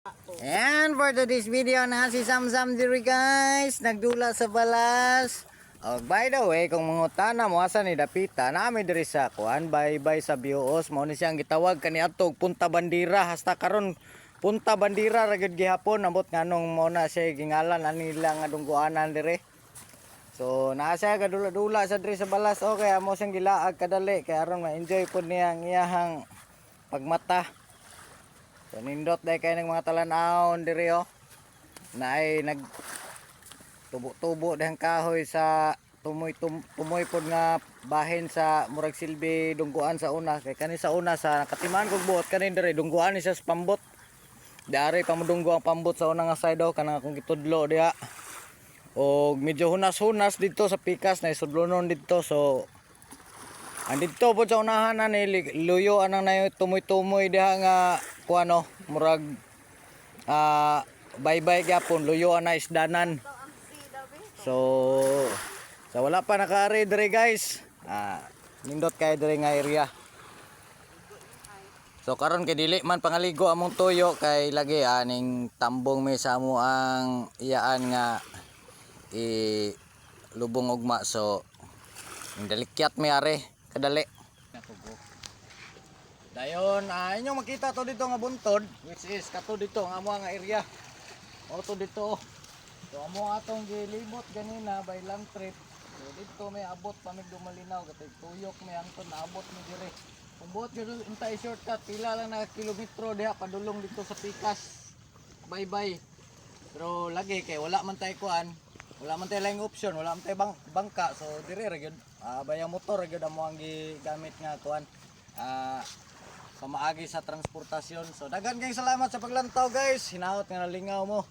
And for today's video na si Samsam diri guys, nagdula sa balas. Oh, by the way, kung mangutana mo asa ni dapita, nami diri sa kuan bye sa Bios, mao ni siyang gitawag kaniadtog Punta Bandira. Hasta karon Punta Bandira ra gid gihapon, ambot nganong mo na siya gingalan ani nila nga dungguanan diri. So naa siya gadula-dula sa diri sa balas. Okay, amo siyang gilaag kadali kay aron ma-enjoy pud niya ang iyahang pagmata. So nindot dahil kayo ng mga talanahon diri oh. Na ay nag tubo-tubo dahil kahoy sa tumoy pod nga bahin sa murag silbi dungguan sa una. Kay kani sa una sa katiman kog buot kani diri dungguan ni siya sa pambot. Dari pa mo dunggo ang pambot sa una nga side oh kanang akong gitudlo diha. O medyo hunas-hunas dito sa pikas na isudlonon dito so andito po sa unahan na ni luyo anang na tumoy-tumoy diha nga kuano murag bye-bye gyapon luyo na isdanan. So wala pa nakaari dire guys. Nindot kay dire nga area. So karon kay dili man pangaligo among tuyo kay lagi aning tambong may sa amo ang iyaan nga lubong ugma so dalikyat may are kadali. Dayon, inyong makita to dito nga buntod, which is kato dito nga amo nga area. O to dito. So amo atong gilibot ganina by lang trip. So dito may abot pa mig dumalinaw katay tuyok may anton naabot mi dire. Kung buot gyud intay shortcut pila lang na kilometro diha padulong dito sa pikas. Bye-bye. Pero lagi kay wala man tay kuan. Wala man tayo lang option, wala man tayo bangka. So dire ra gyud bayang motor ra gyud amo ang gigamit nga kuan. Pamaagi sa transportasyon. So daghan kayong salamat sa paglantaw guys. Hinaot nga nalingaw mo.